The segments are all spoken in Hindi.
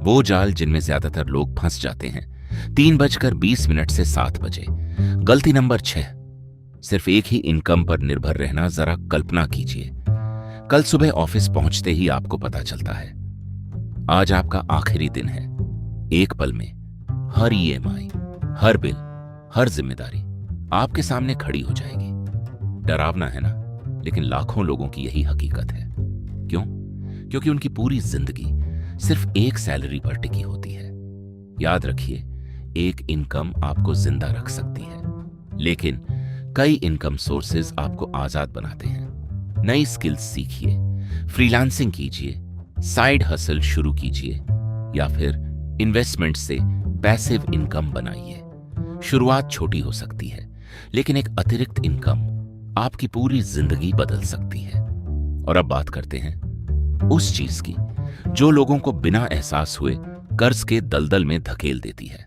वो जाल जिनमें ज्यादातर लोग फंस जाते हैं। 3:20 से 7 बजे। गलती नंबर 6, सिर्फ एक ही इनकम पर निर्भर रहना। जरा कल्पना कीजिए, कल सुबह ऑफिस पहुंचते ही आपको पता चलता है आज आपका आखिरी दिन है। एक पल में हर ईएमआई, हर बिल, हर जिम्मेदारी आपके सामने खड़ी हो जाएगी। डरावना है ना, लेकिन लाखों लोगों की यही हकीकत है। क्यों? क्योंकि उनकी पूरी जिंदगी सिर्फ एक सैलरी पर टिकी होती है। याद रखिए, एक इनकम आपको जिंदा रख सकती है, लेकिन कई इनकम सोर्सेज आपको आजाद बनाते हैं। नई स्किल्स सीखिए, फ्रीलांसिंग कीजिए, साइड हसल शुरू कीजिए या फिर इन्वेस्टमेंट से पैसिव इनकम बनाइए। शुरुआत छोटी हो सकती है, लेकिन एक अतिरिक्त इनकम आपकी पूरी जिंदगी बदल सकती है। और अब बात करते हैं उस चीज की जो लोगों को बिना एहसास हुए कर्ज के दलदल में धकेल देती है।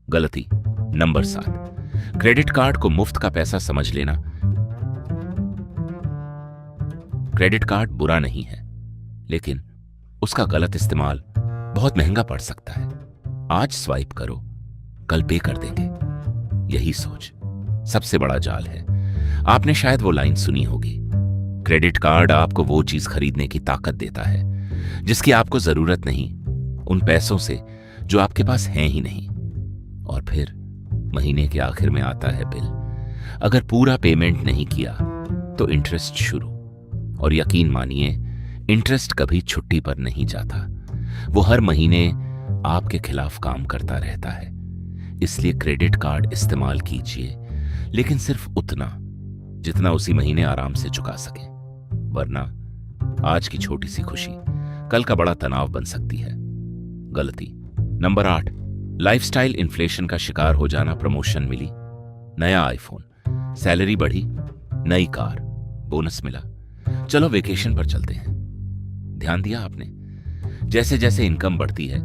गलती नंबर 7, क्रेडिट कार्ड को मुफ्त का पैसा समझ लेना। क्रेडिट कार्ड बुरा नहीं है, लेकिन उसका गलत इस्तेमाल बहुत महंगा पड़ सकता है। आज स्वाइप करो, कल पे कर देंगे। यही सोच सबसे बड़ा जाल है। आपने शायद वो लाइन सुनी होगी, क्रेडिट कार्ड आपको वो चीज खरीदने की ताकत देता है जिसकी आपको जरूरत नहीं, उन पैसों से जो आपके पास हैं ही नहीं। और फिर महीने के आखिर में आता है बिल। अगर पूरा पेमेंट नहीं किया तो इंटरेस्ट शुरू। और यकीन मानिए, इंटरेस्ट कभी छुट्टी पर नहीं जाता। वो हर महीने आपके खिलाफ काम करता रहता है। इसलिए क्रेडिट कार्ड इस्तेमाल कीजिए, लेकिन सिर्फ उतना जितना उसी महीने आराम से चुका सके, वरना आज की छोटी सी खुशी कल का बड़ा तनाव बन सकती है। गलती नंबर 8, लाइफस्टाइल इन्फ्लेशन का शिकार हो जाना। प्रमोशन मिली, नया आईफोन, सैलरी बढ़ी, नई कार, बोनस मिला, चलो वेकेशन पर चलते हैं। ध्यान दिया आपने? जैसे जैसे इनकम बढ़ती है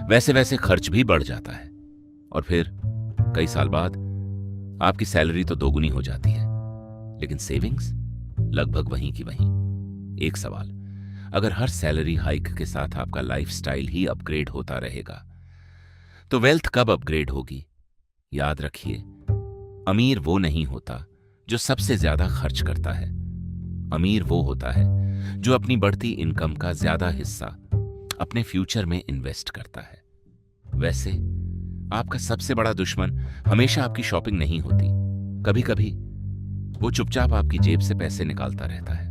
वैसे वैसे खर्च भी बढ़ जाता है। और फिर कई साल बाद आपकी सैलरी तो दोगुनी हो जाती है, लेकिन सेविंग्स लगभग वहीं की वहीं। एक सवाल, अगर हर सैलरी हाइक के साथ आपका लाइफस्टाइल ही अपग्रेड होता रहेगा तो वेल्थ कब अपग्रेड होगी? याद रखिए, अमीर वो नहीं होता जो सबसे ज्यादा खर्च करता है। अमीर वो होता है जो अपनी बढ़ती इनकम का ज्यादा हिस्सा अपने फ्यूचर में इन्वेस्ट करता है। वैसे आपका सबसे बड़ा दुश्मन हमेशा आपकी शॉपिंग नहीं होती। कभी कभी वो चुपचाप आपकी जेब से पैसे निकालता रहता है,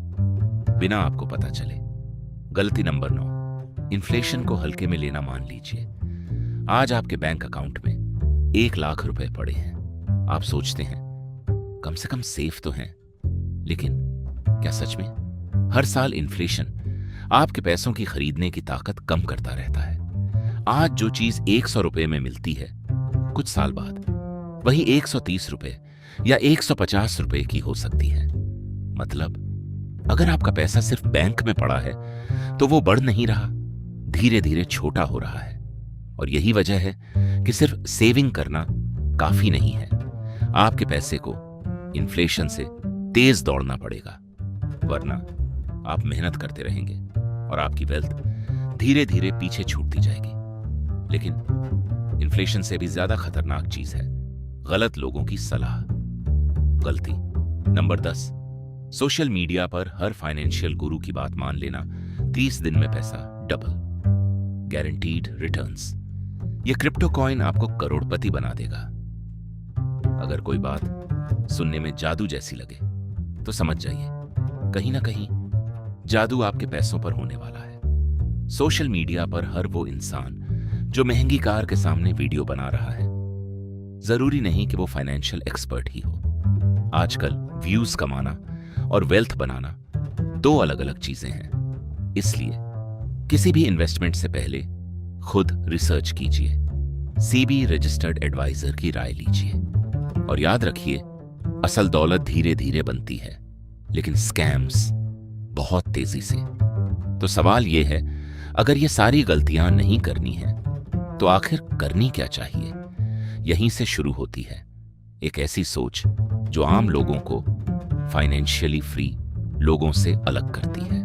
बिना आपको पता चले। गलती नंबर 9, इन्फ्लेशन को हल्के में लेना। मान लीजिए आज आपके बैंक अकाउंट में 1 लाख रुपए पड़े हैं। आप सोचते हैं कम से कम सेफ तो हैं, लेकिन क्या सच में? हर साल इन्फ्लेशन आपके पैसों की खरीदने की ताकत कम करता रहता है। आज जो चीज 100 रुपए में मिलती है, कुछ साल बाद वही 130 रुपए या 150 रुपए की हो सकती है। मतलब अगर आपका पैसा सिर्फ बैंक में पड़ा है तो वो बढ़ नहीं रहा, धीरे धीरे छोटा हो रहा है। और यही वजह है कि सिर्फ सेविंग करना काफी नहीं है। आपके पैसे को इन्फ्लेशन से तेज दौड़ना पड़ेगा, वरना आप मेहनत करते रहेंगे और आपकी वेल्थ धीरे धीरे पीछे छूटती जाएगी। लेकिन इन्फ्लेशन से भी ज्यादा खतरनाक चीज है गलत लोगों की सलाह। गलती नंबर 10, सोशल मीडिया पर हर फाइनेंशियल गुरु की बात मान लेना। 30 दिन में पैसा डबल, गारंटीड रिटर्न्स। ये क्रिप्टो कॉइन आपको करोड़पति बना देगा। अगर कोई बात सुनने में जादू जैसी लगे तो समझ जाइए, कहीं ना कहीं जादू आपके पैसों पर होने वाला है। सोशल मीडिया पर हर वो इंसान जो महंगी कार के सामने वीडियो बना रहा है, जरूरी नहीं कि वो फाइनेंशियल एक्सपर्ट ही हो। आजकल व्यूज कमाना और वेल्थ बनाना 2 अलग अलग चीजें हैं। इसलिए किसी भी इन्वेस्टमेंट से पहले खुद रिसर्च कीजिए, सीबी रजिस्टर्ड एडवाइजर की राय लीजिए। और याद रखिए, असल दौलत धीरे धीरे बनती है, लेकिन स्कैम्स बहुत तेजी से। तो सवाल यह है, अगर ये सारी गलतियां नहीं करनी है तो आखिर करनी क्या चाहिए? यहीं से शुरू होती है एक ऐसी सोच जो आम लोगों को फाइनेंशियली फ्री लोगों से अलग करती है।